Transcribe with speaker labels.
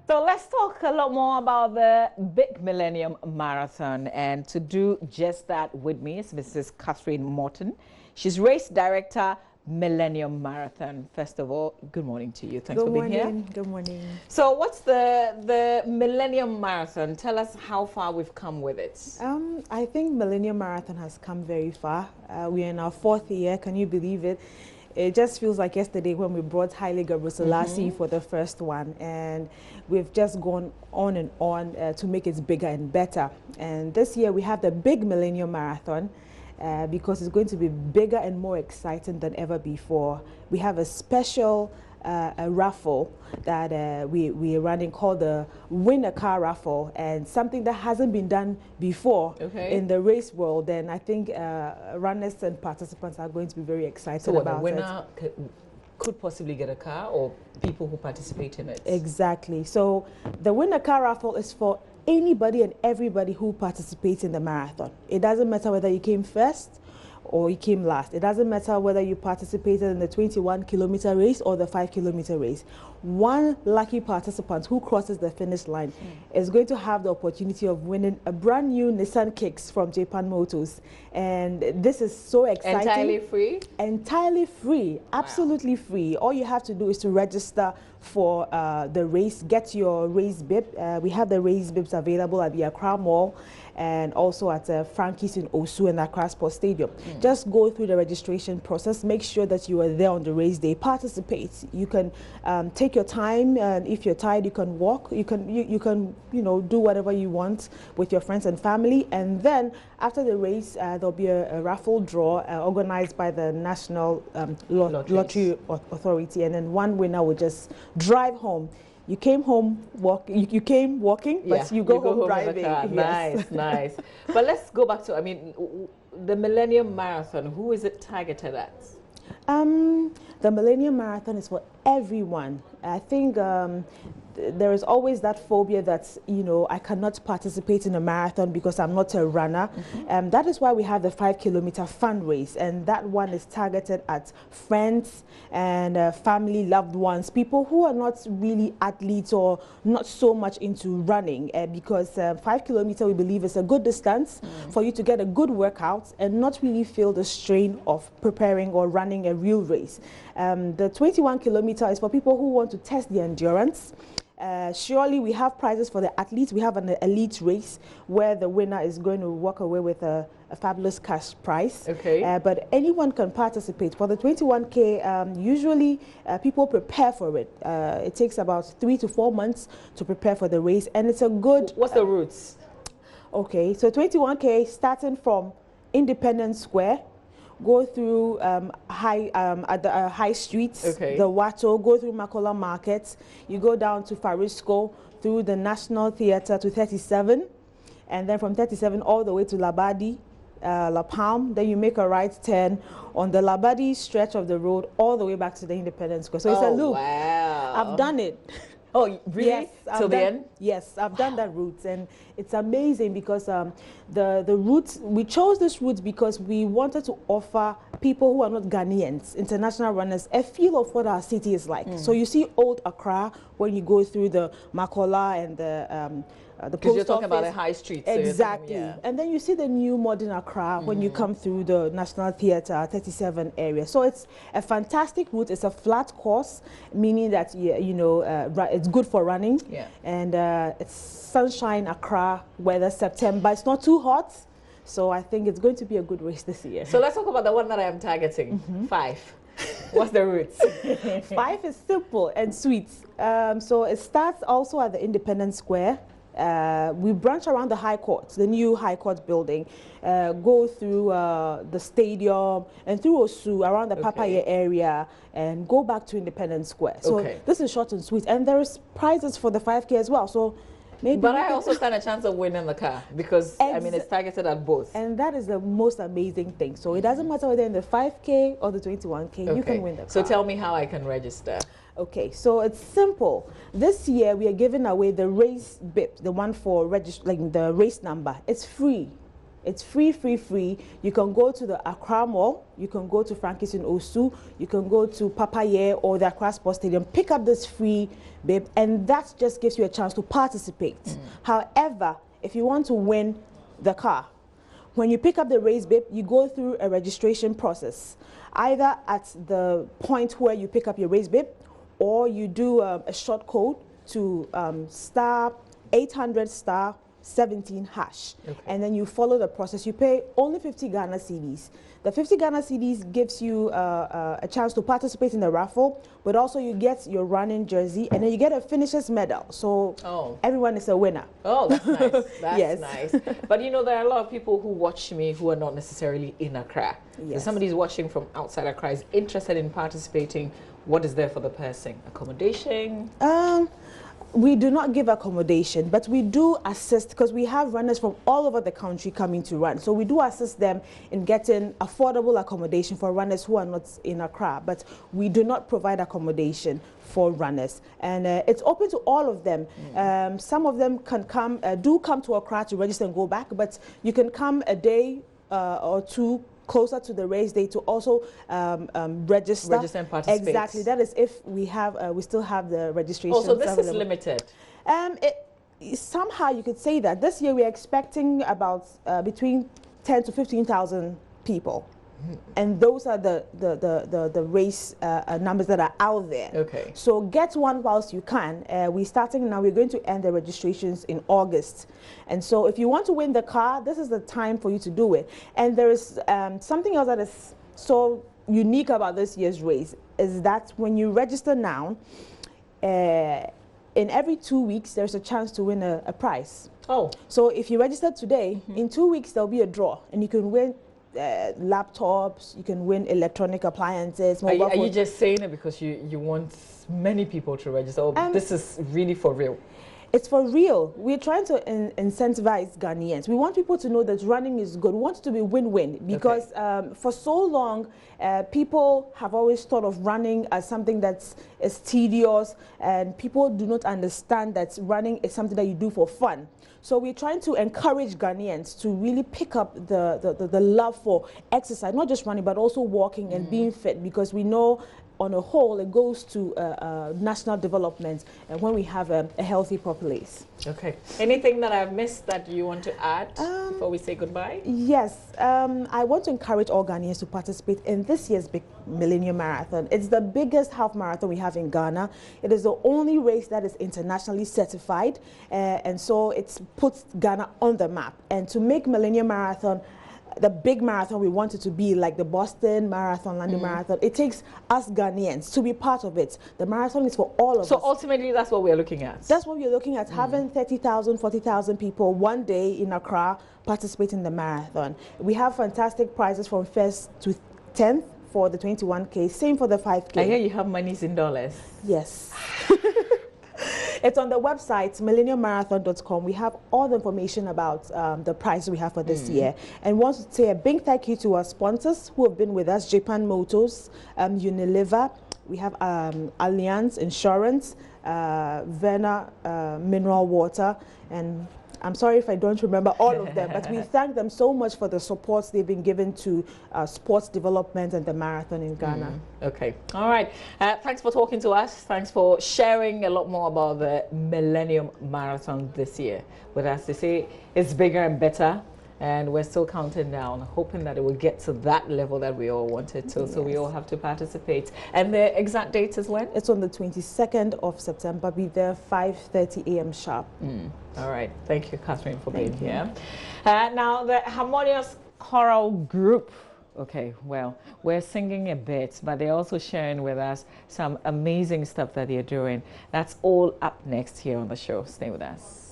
Speaker 1: So let's talk a lot more about the big Millennium Marathon. And to do just that with me is Mrs. Catherine Morton. She's race director, Millennium Marathon. First of all, good morning to you. Thanks for being here.
Speaker 2: Good morning.
Speaker 1: So what's the Millennium Marathon? Tell us how far we've come with it.
Speaker 2: I think Millennium Marathon has come very far. We're in our 4th year. Can you believe it? It just feels like yesterday when we brought Haile Gebrselassie for the first one, and we've just gone on and on to make it bigger and better. And this year we have the big Millennium Marathon because it's going to be bigger and more exciting than ever before. We have a special a raffle that we are running called the Win a Car Raffle, and something that hasn't been done before in the race world. And I think runners and participants are going to be very excited about it.
Speaker 1: So the winner could possibly get a car, or people who participate in it?
Speaker 2: Exactly. So the Win a Car Raffle is for anybody and everybody who participates in the marathon. It doesn't matter whether you came first or you came last. It doesn't matter whether you participated in the 21-kilometer race or the 5-kilometer race. One lucky participant who crosses the finish line is going to have the opportunity of winning a brand new Nissan Kicks from Japan Motors. And this is so exciting.
Speaker 1: Entirely free?
Speaker 2: Entirely free, absolutely free. All you have to do is to register for the race, get your race bib. We have the race bibs available at the Accra Mall and also at Frankie's in Osu and Accra Sports Stadium. Just go through the registration process, make sure that you are there on the race day, participate. You can take your time, and if you're tired, you can walk. You can do whatever you want with your friends and family. And then after the race, there'll be a raffle draw organized by the National Lottery Authority, and then one winner will just drive home. You came home you came walking, but you go home driving.
Speaker 1: Yes. Nice, nice. But let's go back to, the Millennium Marathon. Who is it targeted at?
Speaker 2: The Millennium Marathon is for everyone. I think there is always that phobia that, I cannot participate in a marathon because I'm not a runner. That is why we have the 5-kilometer fundraise, and that one is targeted at friends and family, loved ones, people who are not really athletes or not so much into running, because 5-kilometer we believe is a good distance for you to get a good workout and not really feel the strain of preparing or running a real race. The 21-kilometer is for people who want to test the endurance. Surely we have prizes for the athletes. We have an elite race where the winner is going to walk away with a fabulous cash prize. But anyone can participate. For the 21K, usually people prepare for it. It takes about 3 to 4 months to prepare for the race, and it's a good...
Speaker 1: What's the routes?
Speaker 2: Okay, so 21K starting from Independence Square, go through high streets, the Wato, go through Makola Market, you go down to Farisco, through the National Theatre to 37, and then from 37 all the way to Labadi, La Palme. Then you make a right turn on the Labadi stretch of the road all the way back to the Independence Square. So it's a loop.
Speaker 1: Wow.
Speaker 2: I've done it.
Speaker 1: Oh, really?
Speaker 2: Yes,
Speaker 1: Till the end?
Speaker 2: Yes, I've done that route, and it's amazing because the route, we chose this route because we wanted to offer people who are not Ghanaians, international runners, a feel of what our city is like. So you see old Accra when you go through the Makola and the
Speaker 1: because you're talking about the high streets.
Speaker 2: Exactly. So and then you see the new modern Accra when you come through the National Theatre 37 area. So it's a fantastic route. It's a flat course, meaning that it's good for running. And it's sunshine Accra weather, September. It's not too hot. So I think it's going to be a good race this year.
Speaker 1: So let's talk about the one that I am targeting. 5. What's the routes?
Speaker 2: 5 is simple and sweet. So it starts also at the Independence Square. We branch around the High Court, the new High Court building, go through the stadium and through Osu, around the Papaya area, and go back to Independence Square. So this is short and sweet. And there's prizes for the 5K as well. So maybe.
Speaker 1: But I also stand a chance of winning the car because, it's targeted at both.
Speaker 2: And that is the most amazing thing. So it doesn't matter whether in the 5K or the 21K, you can win the car.
Speaker 1: So tell me how I can register.
Speaker 2: Okay, so it's simple. This year we are giving away the race bib, the one for the race number. It's free. It's free. You can go to the Accra Mall, you can go to Frankie's in Osu, you can go to Papaye or the Accra Sports Stadium, pick up this free bib, and that just gives you a chance to participate. However, if you want to win the car, when you pick up the race bib, you go through a registration process, either at the point where you pick up your race bib, or you do a short code to star 800 star 17 hash, and then you follow the process. You pay only 50 Ghana cedis. The 50 Ghana cedis gives you a chance to participate in the raffle, but also you get your running jersey, and then you get a finisher's medal. So everyone is a winner.
Speaker 1: Oh, that's nice. That's
Speaker 2: yes.
Speaker 1: nice. But you know, there are a lot of people who watch me who are not necessarily in Accra.
Speaker 2: Yes.
Speaker 1: If somebody's watching from outside Accra is interested in participating, what is there for the person? Accommodation?
Speaker 2: We do not give accommodation, but we do assist, because we have runners from all over the country coming to run. So we do assist them in getting affordable accommodation for runners who are not in Accra, but we do not provide accommodation for runners. And it's open to all of them. Some of them can come, do come to Accra to register and go back, but you can come a day or two closer to the race day to also register
Speaker 1: and participate.
Speaker 2: Exactly. That is if we have we still have the registration.
Speaker 1: So this is limited.
Speaker 2: Somehow you could say that this year we're expecting about between 10 to 15,000 people. And those are the race numbers that are out there.
Speaker 1: Okay.
Speaker 2: So get one whilst you can. We're starting now. We're going to end the registrations in August. And so if you want to win the car, this is the time for you to do it. And there is something else that is so unique about this year's race, is that when you register now, in every 2 weeks, there's a chance to win a prize. Oh. So if you register today, in 2 weeks, there'll be a draw, and you can win laptops, you can win electronic appliances.
Speaker 1: Are you just saying it because you want many people to register? Or this is really for real?
Speaker 2: It's for real. We're trying to incentivize Ghanaians. We want people to know that running is good. We want it to be win-win, because for so long, people have always thought of running as something that is tedious, and people do not understand that running is something that you do for fun. So we're trying to encourage Ghanaians to really pick up the love for exercise, not just running, but also walking and being fit, because we know on a whole it goes to national development and when we have a healthy populace. Okay.
Speaker 1: Anything that I've missed that you want to add before we say goodbye?
Speaker 2: Yes. I want to encourage all Ghanaians to participate in this year's big Millennium Marathon. It's the biggest half marathon we have in Ghana. It is the only race that is internationally certified, and so it puts Ghana on the map. And to make Millennium Marathon the big marathon we want it to be, like the Boston Marathon, London Marathon, it takes us Ghanaians to be part of it. The marathon is for all of us.
Speaker 1: So ultimately, that's what we're looking at?
Speaker 2: That's what we're looking at, having 30,000, 40,000 people one day in Accra participate in the marathon. We have fantastic prizes from 1st to 10th for the 21K, same for the 5K.
Speaker 1: I hear you have monies in dollars.
Speaker 2: Yes. It's on the website, millenniummarathon.com. We have all the information about the prize we have for this year. And want to say a big thank you to our sponsors who have been with us, Japan Motors, Unilever, we have Allianz Insurance, Verna Mineral Water, and I'm sorry if I don't remember all of them, but we thank them so much for the support they've been given to sports development and the marathon in Ghana.
Speaker 1: Okay. All right. Thanks for talking to us. Thanks for sharing a lot more about the Millennium Marathon this year with us. They say it's bigger and better, and we're still counting down, hoping that it will get to that level that we all wanted to. Yes. So we all have to participate. And the exact date is when?
Speaker 2: It's on the 22nd of September. Be there 5:30 a.m. sharp.
Speaker 1: All right. Thank you, Catherine, for being here. Now, the Harmonious Choral group. Okay, well, we're singing a bit, but they're also sharing with us some amazing stuff that they're doing. That's all up next here on the show. Stay with us.